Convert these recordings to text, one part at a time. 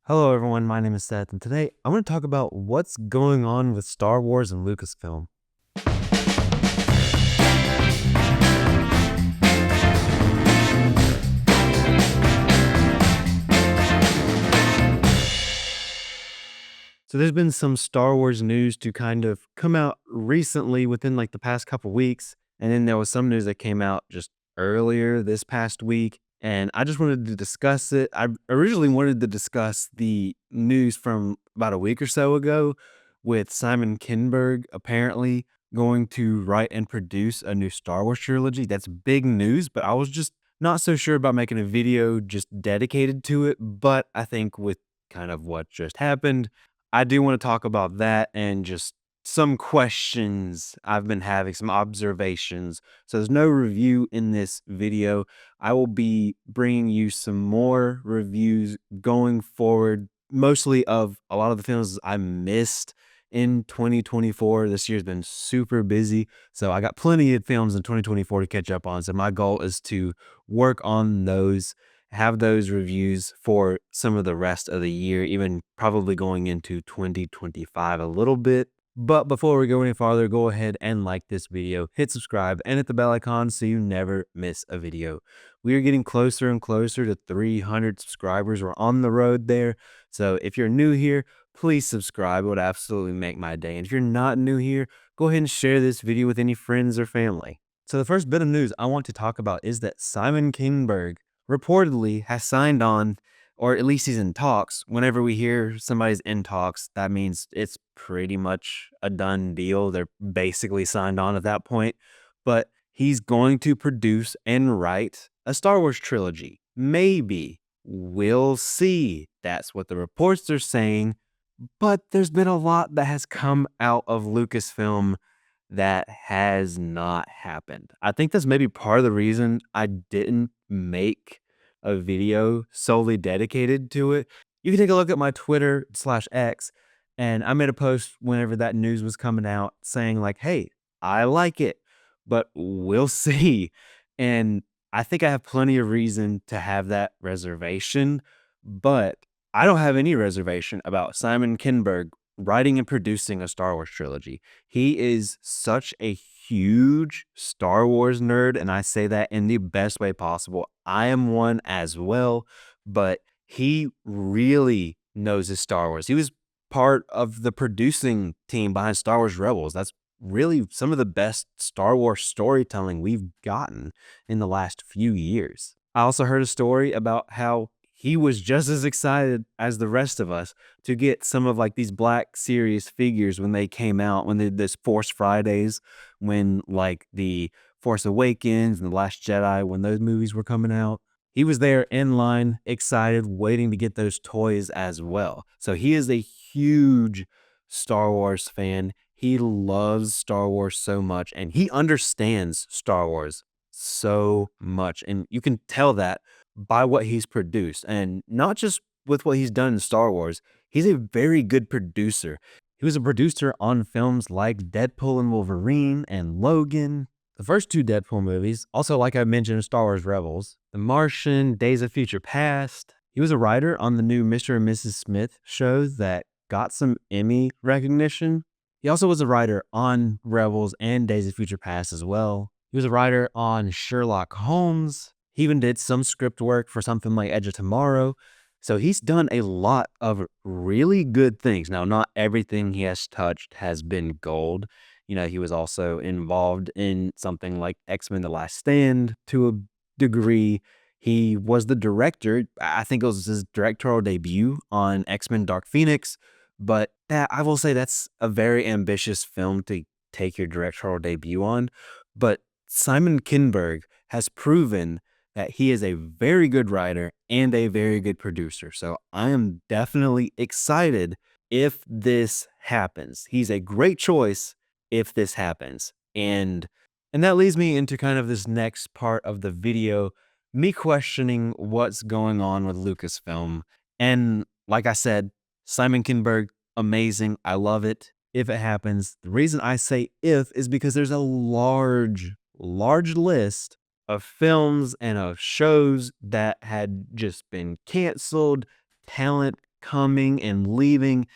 Hello, everyone. My name is Seth, and today I want to talk about what's going on with Star Wars and Lucasfilm. So, there's been some Star Wars news to kind of come out recently within like the past couple weeks. And then there was some news that came out just earlier this past week. And I just wanted to discuss it. I originally wanted to discuss the news from about a week or so ago with Simon Kinberg apparently going to write and produce a new Star Wars trilogy. That's big news, but I was just not so sure about making a video just dedicated to it. But I think with kind of what just happened, I do want to talk about that and just some questions I've been having, some observations. So there's no review in this video. I will be bringing you some more reviews going forward, mostly of a lot of the films I missed in 2024. This year's been super busy, so I got plenty of films in 2024 to catch up on. So my goal is to work on those, have those reviews for some of the rest of the year, even probably going into 2025 a little bit. But before we go any farther, go ahead and like this video, hit subscribe, and hit the bell icon so you never miss a video. We are getting closer and closer to 300 subscribers. We're on the road there. So if you're new here, please subscribe. It would absolutely make my day. And if you're not new here, go ahead and share this video with any friends or family. So the first bit of news I want to talk about is that Simon Kinberg reportedly has signed on, or at least he's in talks. Whenever we hear somebody's in talks, that means it's pretty much a done deal. They're basically signed on at that point. But he's going to produce and write a Star Wars trilogy. Maybe. We'll see. That's what the reports are saying. But there's been a lot that has come out of Lucasfilm that has not happened. I think that's maybe part of the reason I didn't make a video solely dedicated to it. You can take a look at my Twitter/X, and I made a post whenever that news was coming out saying like, "Hey, I like it, but we'll see." And I think I have plenty of reason to have that reservation, but I don't have any reservation about Simon Kinberg writing and producing a Star Wars trilogy. He is such a huge Star Wars nerd, and I say that in the best way possible. I am one as well, but he really knows his Star Wars. He was part of the producing team behind Star Wars Rebels. That's really some of the best Star Wars storytelling we've gotten in the last few years. I also heard a story about how he was just as excited as the rest of us to get some of like these Black Series figures when they came out, when they did this Force Fridays, when like the Force Awakens and The Last Jedi, when those movies were coming out. He was there in line, excited, waiting to get those toys as well. So he is a huge Star Wars fan. He loves Star Wars so much, and he understands Star Wars so much. And you can tell that by what he's produced, and not just with what he's done in Star Wars. He's a very good producer. He was a producer on films like Deadpool and Wolverine and Logan, the first two Deadpool movies. Also, like I mentioned, Star Wars Rebels, The Martian, Days of Future Past. He was a writer on the new Mr. and Mrs. Smith shows that got some Emmy recognition. He also was a writer on Rebels and Days of Future Past as well. He was a writer on Sherlock Holmes. He even did some script work for something like Edge of Tomorrow. So he's done a lot of really good things. Now, not everything he has touched has been gold. You know, he was also involved in something like X-Men The Last Stand to a degree. He was the director. I think it was his directorial debut on X-Men Dark Phoenix. But that, I will say, that's a very ambitious film to take your directorial debut on. But Simon Kinberg has proven that he is a very good writer and a very good producer. So I am definitely excited if this happens. He's a great choice if this happens. And that leads me into kind of this next part of the video, me questioning what's going on with Lucasfilm. And like I said, Simon Kinberg, amazing. I love it if it happens. The reason I say if is because there's a large list of films and of shows that had just been canceled, talent coming and leaving.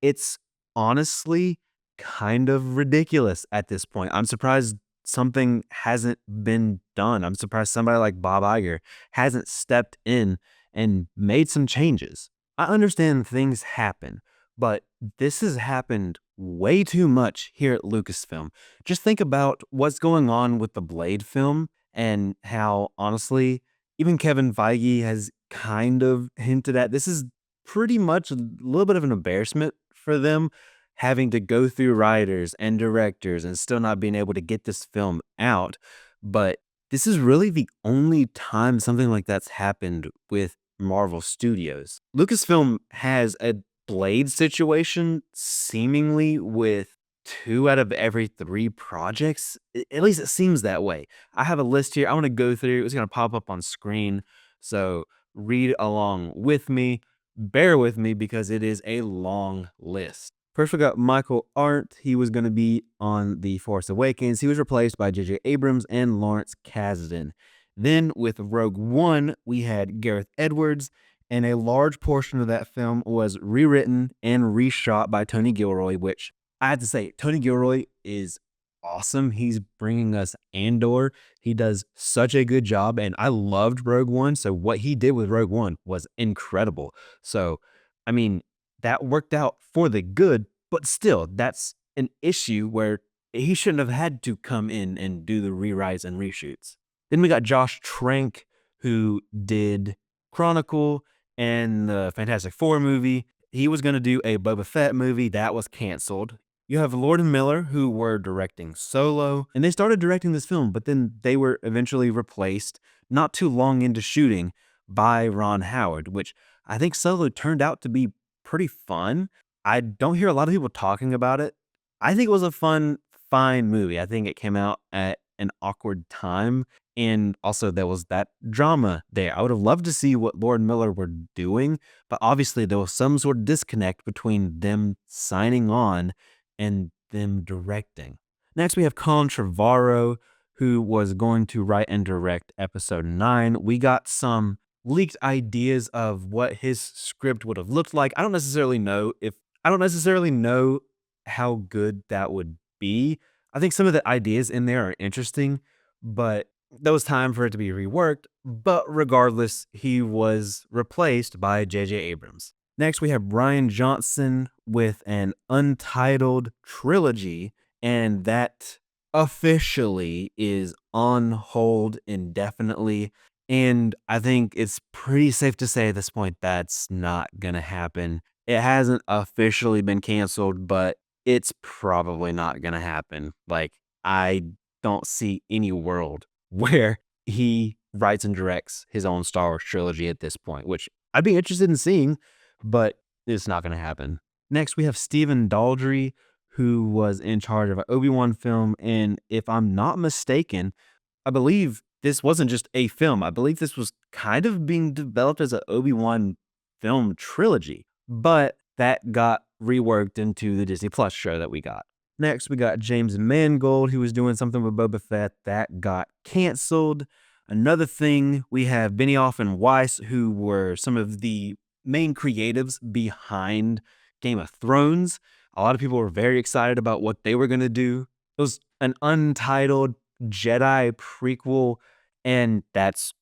It's honestly kind of ridiculous at this point. I'm surprised something hasn't been done. I'm surprised somebody like Bob Iger hasn't stepped in and made some changes. I understand things happen, but this has happened way too much here at Lucasfilm. Just think about what's going on with the Blade film and how, honestly, even Kevin Feige has kind of hinted at this is pretty much a little bit of an embarrassment for them having to go through writers and directors and still not being able to get this film out. But this is really the only time something like that's happened with Marvel Studios. Lucasfilm has a Blade situation seemingly with two out of every three projects. At least it seems that way. I have a list here. I want to go through. It's going to pop up on screen. So read along with me. Bear with me because it is a long list. First, we got Michael Arndt. He was going to be on The Force Awakens. He was replaced by J.J. Abrams and Lawrence Kasdan. Then, with Rogue One, we had Gareth Edwards, and a large portion of that film was rewritten and reshot by Tony Gilroy, which I have to say, Tony Gilroy is awesome. He's bringing us Andor. He does such a good job, and I loved Rogue One. So what he did with Rogue One was incredible. So, I mean, that worked out for the good, but still, that's an issue where he shouldn't have had to come in and do the rewrites and reshoots. Then we got Josh Trank, who did Chronicle and the Fantastic Four movie. He was going to do a Boba Fett movie that was canceled. You have Lord and Miller, who were directing Solo, and they started directing this film, but then they were eventually replaced not too long into shooting by Ron Howard, which I think Solo turned out to be pretty fun. I don't hear a lot of people talking about it. I think it was a fun, fine movie. I think it came out at an awkward time. And also, there was that drama there. I would have loved to see what Lord and Miller were doing, but obviously, there was some sort of disconnect between them signing on and them directing. Next, we have Colin Trevorrow, who was going to write and direct episode 9. We got some leaked ideas of what his script would have looked like. I don't necessarily know how good that would be. I think some of the ideas in there are interesting, but there was time for it to be reworked. But regardless, he was replaced by J.J. Abrams. Next, we have Brian Johnson with an untitled trilogy, and that officially is on hold indefinitely. And I think it's pretty safe to say at this point that's not going to happen. It hasn't officially been canceled, but it's probably not going to happen. Like, I don't see any world where he writes and directs his own Star Wars trilogy at this point, which I'd be interested in seeing, but it's not going to happen. Next, we have Stephen Daldry, who was in charge of an Obi-Wan film. And if I'm not mistaken, I believe this wasn't just a film. I believe this was kind of being developed as an Obi-Wan film trilogy, but that got reworked into the Disney Plus show that we got. Next, we got James Mangold, who was doing something with Boba Fett that got canceled. Another thing, we have Benioff and Weiss, who were some of the main creatives behind Game of Thrones. A lot of people were very excited about what they were going to do. It was an untitled Jedi prequel, and that's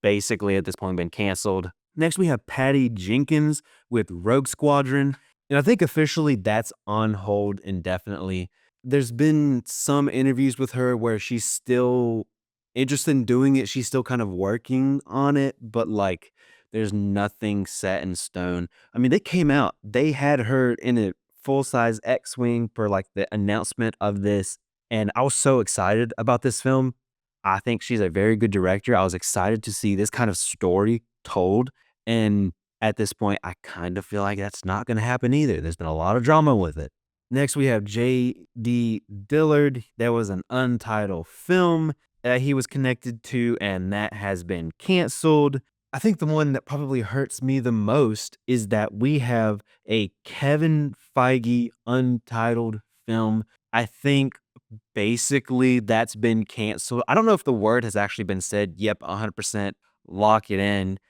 basically at this point been canceled. Next, we have Patty Jenkins with Rogue Squadron. And I think officially that's on hold indefinitely. There's been some interviews with her where she's still interested in doing it. She's still kind of working on it, but like there's nothing set in stone. I mean, they had her in a full-size X-Wing for like the announcement of this, and I was so excited about this film. I think she's a very good director. I was excited to see this kind of story told, and at this point, I kind of feel like that's not going to happen either. There's been a lot of drama with it. Next, we have J.D. Dillard. There was an untitled film that he was connected to, and that has been canceled. I think the one that probably hurts me the most is that we have a Kevin Feige untitled film. I think basically that's been canceled. I don't know if the word has actually been said, yep, 100%, lock it in,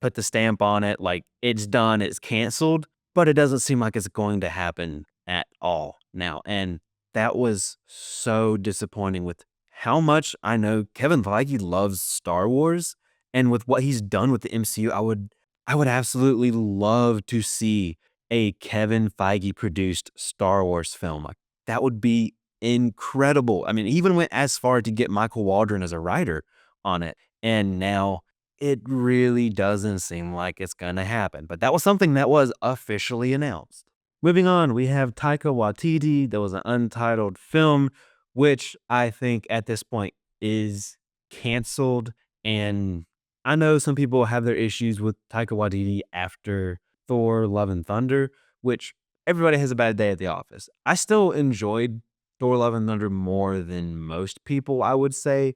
put the stamp on it, like it's done, it's canceled, but it doesn't seem like it's going to happen at all now. And that was so disappointing with how much I know Kevin Feige loves Star Wars, and with what he's done with the MCU, I would absolutely love to see a Kevin Feige produced Star Wars film. Like, that would be incredible. I mean, he even went as far to get Michael Waldron as a writer on it. And now it really doesn't seem like it's going to happen. But that was something that was officially announced. Moving on, we have Taika Waititi. There was an untitled film, which I think at this point is canceled. And I know some people have their issues with Taika Waititi after Thor: Love and Thunder, which everybody has a bad day at the office. I still enjoyed Thor: Love and Thunder more than most people, I would say,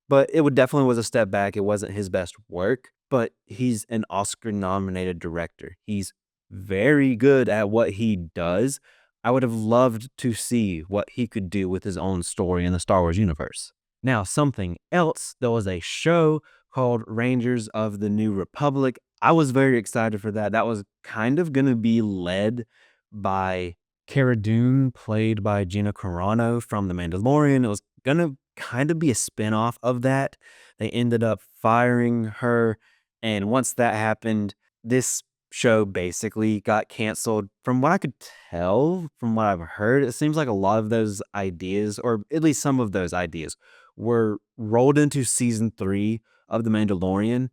but it would definitely was a step back. It wasn't his best work, but he's an Oscar-nominated director. He's very good at what he does. I would have loved to see what he could do with his own story in the Star Wars universe. Now, something else, there was a show called Rangers of the New Republic. I was very excited for that. That was kind of going to be led by Cara Dune, played by Gina Carano from The Mandalorian. It was going to kind of be a spinoff of that. They ended up firing her. And once that happened, this show basically got canceled. From what I could tell, from what I've heard, it seems like a lot of those ideas, or at least some of those ideas, were rolled into season 3 of The Mandalorian.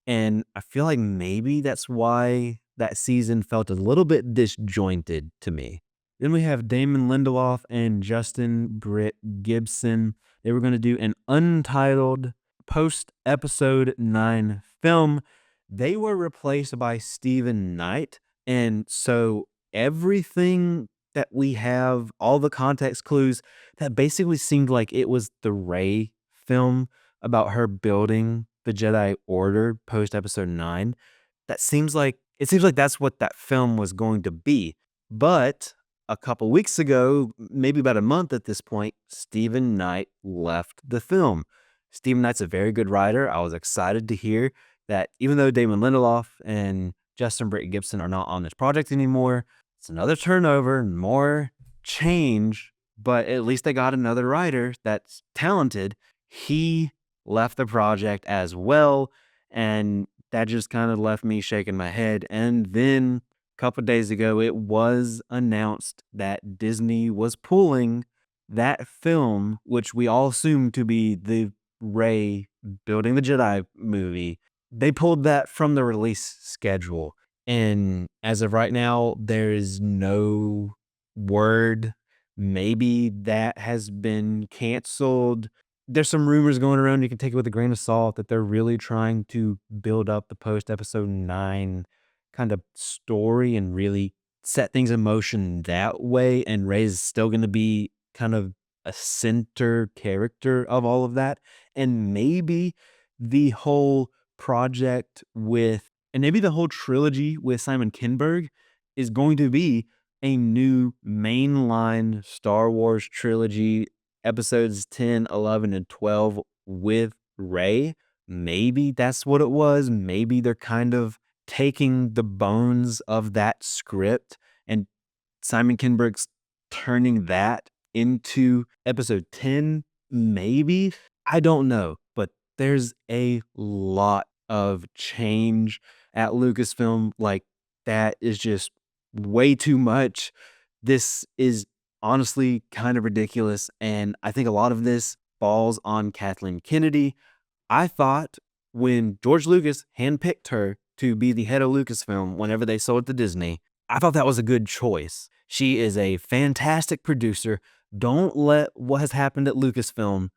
And I feel like maybe that's why that season felt a little bit disjointed to me. Then we have Damon Lindelof and Justin Britt Gibson. They were going to do an untitled post episode 9 film. They were replaced by Stephen Knight. And so everything that we have, all the context clues, that basically seemed like it was the Rey film about her building the Jedi Order post episode 9. That seems like it seems like that's what that film was going to be. But a couple weeks ago, maybe about a month at this point, Stephen Knight left the film. Stephen Knight's a very good writer. I was excited to hear that even though Damon Lindelof and Justin Britt Gibson are not on this project anymore, it's another turnover, more change, but at least they got another writer that's talented. He left the project as well, and that just kind of left me shaking my head. And then a couple days ago, it was announced that Disney was pulling that film, which we all assumed to be the Rey building the Jedi movie. They pulled that from the release schedule. And as of right now, there is no word. Maybe that has been canceled. There's some rumors going around. You can take it with a grain of salt that they're really trying to build up the post episode 9 kind of story and really set things in motion that way. And Rey's still going to be kind of a center character of all of that. And maybe the whole project with, and maybe the whole trilogy with Simon Kinberg is going to be a new mainline Star Wars trilogy, episodes 10, 11, and 12 with Rey. Maybe that's what it was. Maybe they're kind of taking the bones of that script and Simon Kinberg's turning that into episode 10, maybe. I don't know, but there's a lot of change at Lucasfilm. Like, that is just way too much. This is honestly kind of ridiculous. And I think a lot of this falls on Kathleen Kennedy. I thought when George Lucas handpicked her to be the head of Lucasfilm whenever they sold it to Disney, I thought that was a good choice. She is a fantastic producer. Don't let what has happened at Lucasfilm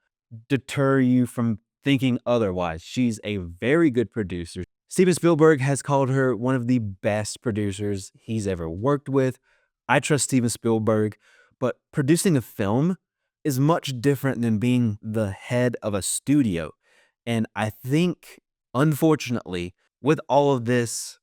deter you from thinking otherwise. She's a very good producer. Steven Spielberg has called her one of the best producers he's ever worked with. I trust Steven Spielberg, but producing a film is much different than being the head of a studio. And I think, unfortunately, with all of this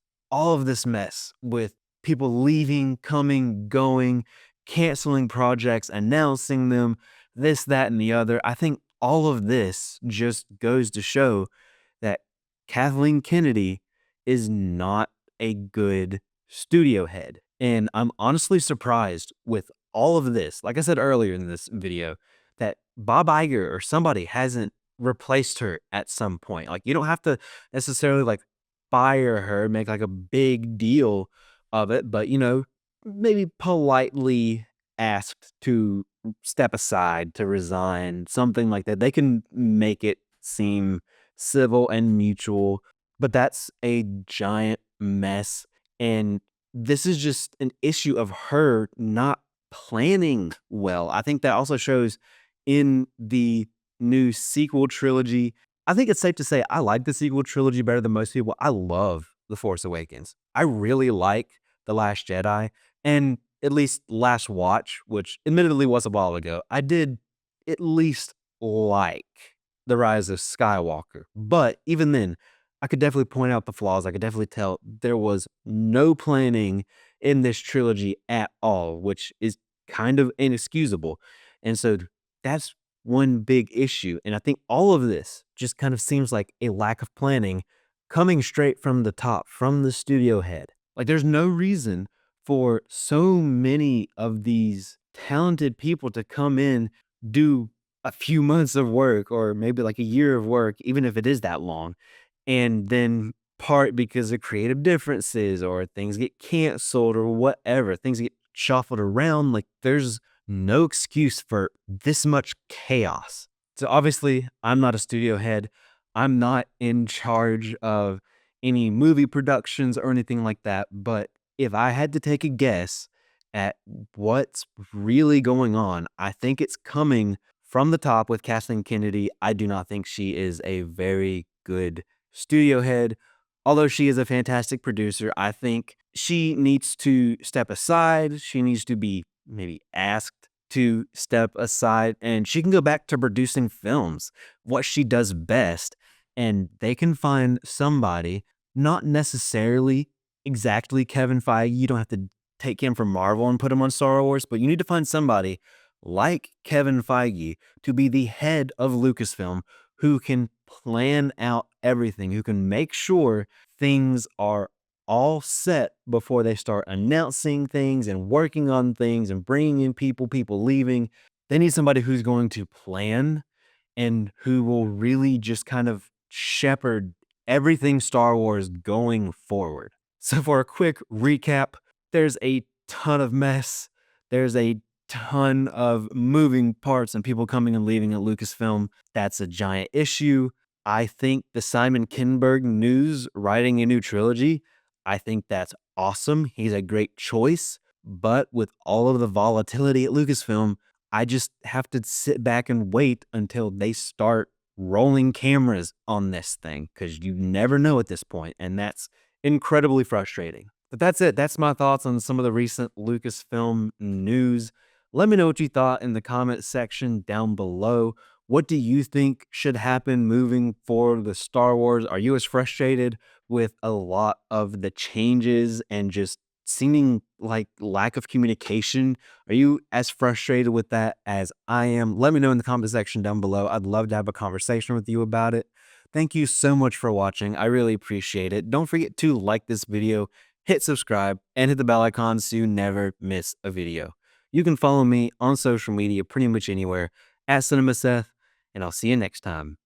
mess, with people leaving, coming, going, canceling projects, announcing them, this, that, and the other, I think all of this just goes to show that Kathleen Kennedy is not a good studio head. And I'm honestly surprised with all of this, like I said earlier in this video, that Bob Iger or somebody hasn't replaced her at some point. Like, you don't have to necessarily like fire her, make like a big deal of it, but maybe politely asked to step aside, to resign, something like that. They can make it seem civil and mutual, but that's a giant mess. And this is just an issue of her not planning well. I think that also shows in the new sequel trilogy. I think it's safe to say I like the sequel trilogy better than most people. I love The Force Awakens. I really like The Last Jedi, and at least last watch, which admittedly was a while ago, I did at least like The Rise of Skywalker. But even then, I could definitely point out the flaws. I could definitely tell there was no planning in this trilogy at all, which is kind of inexcusable. And so that's one big issue. And I think all of this just kind of seems like a lack of planning coming straight from the top, from the studio head. Like, there's no reason for so many of these talented people to come in, do a few months of work or maybe like a year of work, even if it is that long, and then part because of creative differences or things get canceled or whatever, things get shuffled around. Like, there's no excuse for this much chaos. So obviously, I'm not a studio head. I'm not in charge of any movie productions or anything like that. But if I had to take a guess at what's really going on, I think it's coming from the top with Kathleen Kennedy. I do not think she is a very good studio head. Although she is a fantastic producer, I think she needs to step aside. She needs to be maybe asked to step aside, and she can go back to producing films, what she does best, and they can find somebody, not necessarily exactly Kevin Feige. You don't have to take him from Marvel and put him on Star Wars, but you need to find somebody like Kevin Feige to be the head of Lucasfilm, who can plan out everything, who can make sure things are all set before they start announcing things and working on things and bringing in people, people leaving. They need somebody who's going to plan and who will really just kind of shepherd everything Star Wars going forward. So, for a quick recap, there's a ton of mess. There's a ton of moving parts and people coming and leaving at Lucasfilm. That's a giant issue. I think the Simon Kinberg news writing a new trilogy, I think that's awesome. He's a great choice. But with all of the volatility at Lucasfilm, I just have to sit back and wait until they start rolling cameras on this thing, because you never know at this point, and that's incredibly frustrating. But that's it. That's my thoughts on some of the recent Lucasfilm news. Let me know what you thought in the comment section down below. What do you think should happen moving forward with Star Wars? Are you as frustrated with a lot of the changes and just seeming like lack of communication? Are you as frustrated with that as I am? Let me know in the comment section down below. I'd love to have a conversation with you about it. Thank you so much for watching. I really appreciate it. Don't forget to like this video, hit subscribe, and hit the bell icon so you never miss a video. You can follow me on social media pretty much anywhere at CinemaSeth, and I'll see you next time.